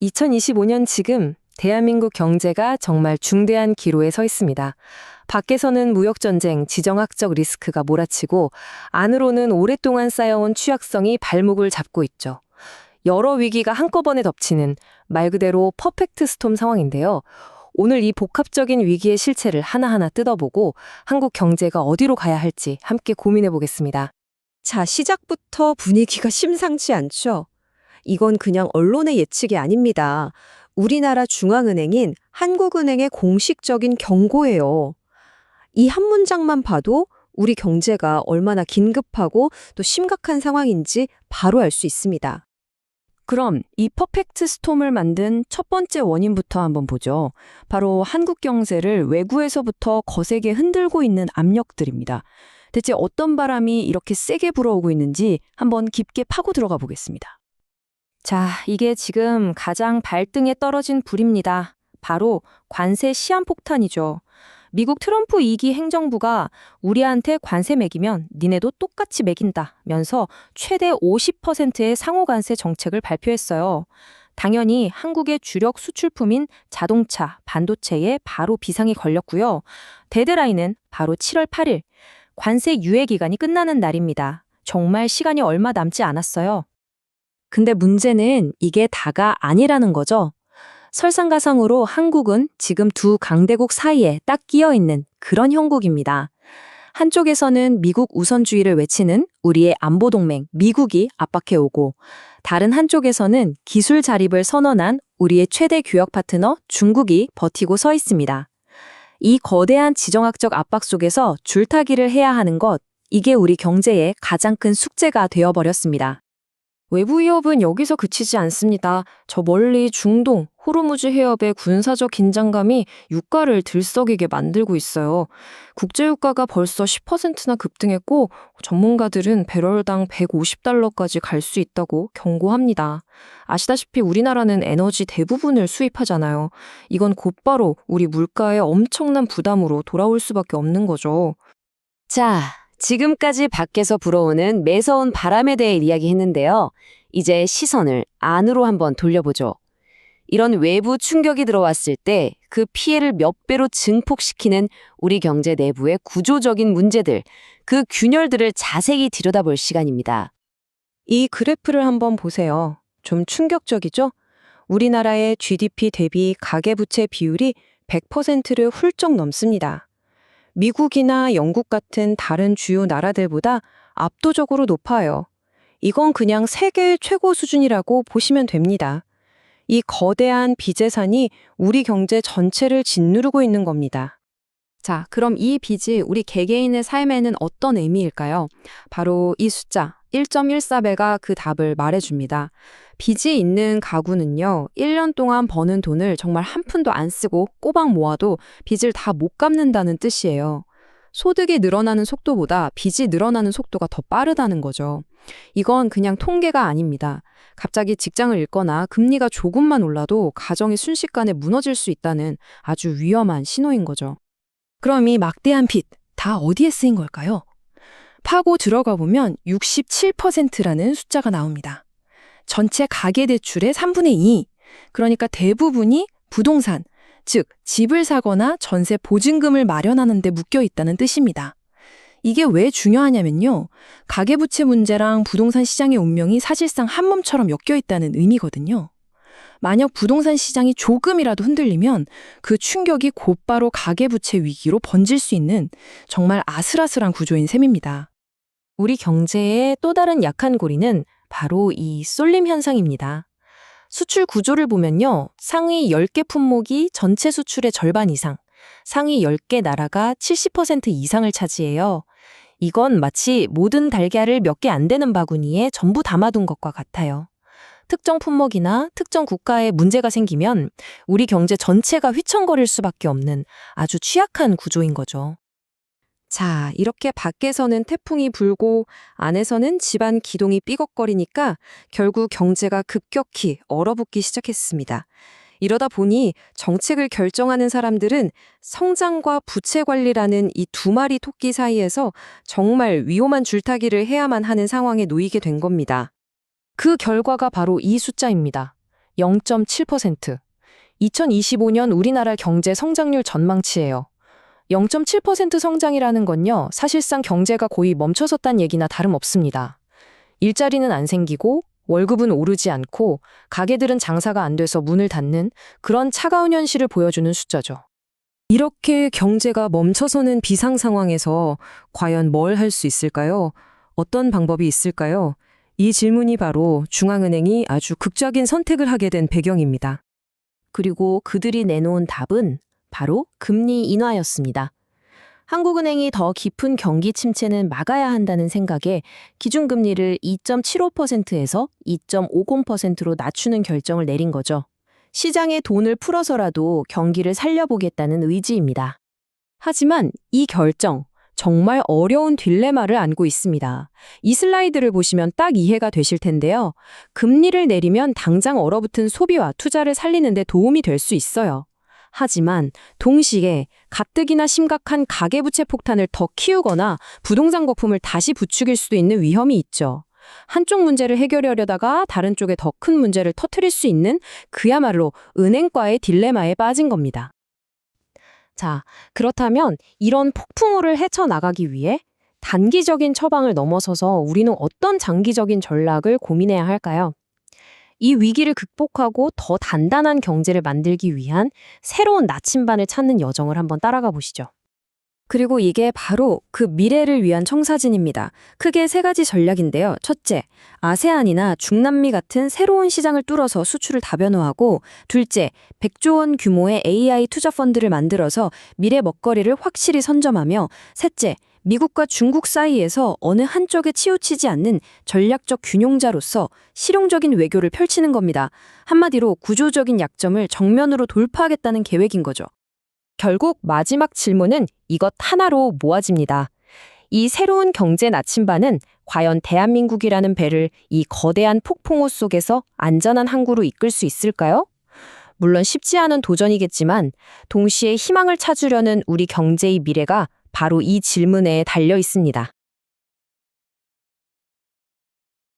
2025년 지금 대한민국 경제가 정말 중대한 기로에 서 있습니다. 밖에서는 무역전쟁, 지정학적 리스크가 몰아치고 안으로는 오랫동안 쌓여온 취약성이 발목을 잡고 있죠. 여러 위기가 한꺼번에 덮치는 말 그대로 퍼펙트 스톰 상황인데요. 오늘 이 복합적인 위기의 실체를 하나하나 뜯어보고 한국 경제가 어디로 가야 할지 함께 고민해 보겠습니다. 자, 시작부터 분위기가 심상치 않죠? 이건 그냥 언론의 예측이 아닙니다. 우리나라 중앙은행인 한국은행의 공식적인 경고예요. 이 한 문장만 봐도 우리 경제가 얼마나 긴급하고 또 심각한 상황인지 바로 알 수 있습니다. 그럼 이 퍼펙트 스톰을 만든 첫 번째 원인부터 한번 보죠. 바로 한국 경제를 외부에서부터 거세게 흔들고 있는 압력들입니다. 대체 어떤 바람이 이렇게 세게 불어오고 있는지 한번 깊게 파고 들어가 보겠습니다. 자, 이게 지금 가장 발등에 떨어진 불입니다. 바로 관세 시한폭탄이죠. 미국 트럼프 2기 행정부가 우리한테 관세 매기면 니네도 똑같이 매긴다면서 최대 50%의 상호관세 정책을 발표했어요. 당연히 한국의 주력 수출품인 자동차, 반도체에 바로 비상이 걸렸고요. 데드라인은 바로 7월 8일, 관세 유예 기간이 끝나는 날입니다. 정말 시간이 얼마 남지 않았어요. 근데 문제는 이게 다가 아니라는 거죠. 설상가상으로 한국은 지금 두 강대국 사이에 딱 끼어 있는 그런 형국입니다. 한쪽에서는 미국 우선주의를 외치는 우리의 안보동맹 미국이 압박해오고, 다른 한쪽에서는 기술 자립을 선언한 우리의 최대 교역 파트너 중국이 버티고 서 있습니다. 이 거대한 지정학적 압박 속에서 줄타기를 해야 하는 것, 이게 우리 경제의 가장 큰 숙제가 되어버렸습니다. 외부 위협은 여기서 그치지 않습니다. 저 멀리 중동, 호르무즈 해협의 군사적 긴장감이 유가를 들썩이게 만들고 있어요. 국제유가가 벌써 10%나 급등했고 전문가들은 배럴당 150달러까지 갈 수 있다고 경고합니다. 아시다시피 우리나라는 에너지 대부분을 수입하잖아요. 이건 곧바로 우리 물가에 엄청난 부담으로 돌아올 수밖에 없는 거죠. 자, 지금까지 밖에서 불어오는 매서운 바람에 대해 이야기했는데요. 이제 시선을 안으로 한번 돌려보죠. 이런 외부 충격이 들어왔을 때 그 피해를 몇 배로 증폭시키는 우리 경제 내부의 구조적인 문제들, 그 균열들을 자세히 들여다볼 시간입니다. 이 그래프를 한번 보세요. 좀 충격적이죠? 우리나라의 GDP 대비 가계부채 비율이 100%를 훌쩍 넘습니다. 미국이나 영국 같은 다른 주요 나라들보다 압도적으로 높아요. 이건 그냥 세계 최고 수준이라고 보시면 됩니다. 이 거대한 빚재산이 우리 경제 전체를 짓누르고 있는 겁니다. 자, 그럼 이 빚이 우리 개개인의 삶에는 어떤 의미일까요? 바로 이 숫자 1.14배가 그 답을 말해줍니다. 빚이 있는 가구는요, 1년 동안 버는 돈을 정말 한 푼도 안 쓰고 꼬박 모아도 빚을 다 못 갚는다는 뜻이에요. 소득이 늘어나는 속도보다 빚이 늘어나는 속도가 더 빠르다는 거죠. 이건 그냥 통계가 아닙니다. 갑자기 직장을 잃거나 금리가 조금만 올라도 가정이 순식간에 무너질 수 있다는 아주 위험한 신호인 거죠. 그럼 이 막대한 빚, 다 어디에 쓰인 걸까요? 파고 들어가 보면 67%라는 숫자가 나옵니다. 전체 가계대출의 3분의 2, 그러니까 대부분이 부동산, 즉 집을 사거나 전세 보증금을 마련하는 데 묶여 있다는 뜻입니다. 이게 왜 중요하냐면요. 가계부채 문제랑 부동산 시장의 운명이 사실상 한 몸처럼 엮여 있다는 의미거든요. 만약 부동산 시장이 조금이라도 흔들리면 그 충격이 곧바로 가계부채 위기로 번질 수 있는 정말 아슬아슬한 구조인 셈입니다. 우리 경제의 또 다른 약한 고리는 바로 이 쏠림 현상입니다. 수출 구조를 보면요. 상위 10개 품목이 전체 수출의 절반 이상, 상위 10개 나라가 70% 이상을 차지해요. 이건 마치 모든 달걀을 몇 개 안 되는 바구니에 전부 담아둔 것과 같아요. 특정 품목이나 특정 국가에 문제가 생기면 우리 경제 전체가 휘청거릴 수밖에 없는 아주 취약한 구조인 거죠. 자, 이렇게 밖에서는 태풍이 불고 안에서는 집안 기둥이 삐걱거리니까 결국 경제가 급격히 얼어붙기 시작했습니다. 이러다 보니 정책을 결정하는 사람들은 성장과 부채 관리라는 이 두 마리 토끼 사이에서 정말 위험한 줄타기를 해야만 하는 상황에 놓이게 된 겁니다. 그 결과가 바로 이 숫자입니다. 0.7%. 2025년 우리나라 경제 성장률 전망치예요. 0.7% 성장이라는 건요, 사실상 경제가 거의 멈춰섰다는 얘기나 다름없습니다. 일자리는 안 생기고 월급은 오르지 않고 가게들은 장사가 안 돼서 문을 닫는 그런 차가운 현실을 보여주는 숫자죠. 이렇게 경제가 멈춰서는 비상 상황에서 과연 뭘 할 수 있을까요? 어떤 방법이 있을까요? 이 질문이 바로 중앙은행이 아주 극적인 선택을 하게 된 배경입니다. 그리고 그들이 내놓은 답은 바로 금리 인하였습니다. 한국은행이 더 깊은 경기 침체는 막아야 한다는 생각에 기준금리를 2.75%에서 2.50%로 낮추는 결정을 내린 거죠. 시장에 돈을 풀어서라도 경기를 살려보겠다는 의지입니다. 하지만 이 결정, 정말 어려운 딜레마를 안고 있습니다. 이 슬라이드를 보시면 딱 이해가 되실 텐데요. 금리를 내리면 당장 얼어붙은 소비와 투자를 살리는 데 도움이 될 수 있어요. 하지만 동시에 가뜩이나 심각한 가계부채 폭탄을 더 키우거나 부동산 거품을 다시 부추길 수도 있는 위험이 있죠. 한쪽 문제를 해결하려다가 다른 쪽에 더 큰 문제를 터뜨릴 수 있는 그야말로 은행과의 딜레마에 빠진 겁니다. 자, 그렇다면 이런 폭풍우를 헤쳐나가기 위해 단기적인 처방을 넘어서서 우리는 어떤 장기적인 전략을 고민해야 할까요? 이 위기를 극복하고 더 단단한 경제를 만들기 위한 새로운 나침반을 찾는 여정을 한번 따라가 보시죠. 그리고 이게 바로 그 미래를 위한 청사진입니다. 크게 세 가지 전략인데요. 첫째, 아세안이나 중남미 같은 새로운 시장을 뚫어서 수출을 다변화하고, 둘째, 100조 원 규모의 AI 투자 펀드를 만들어서 미래 먹거리를 확실히 선점하며, 셋째, 미국과 중국 사이에서 어느 한쪽에 치우치지 않는 전략적 균형자로서 실용적인 외교를 펼치는 겁니다. 한마디로 구조적인 약점을 정면으로 돌파하겠다는 계획인 거죠. 결국 마지막 질문은 이것 하나로 모아집니다. 이 새로운 경제 나침반은 과연 대한민국이라는 배를 이 거대한 폭풍우 속에서 안전한 항구로 이끌 수 있을까요? 물론 쉽지 않은 도전이겠지만 동시에 희망을 찾으려는 우리 경제의 미래가 바로 이 질문에 달려 있습니다.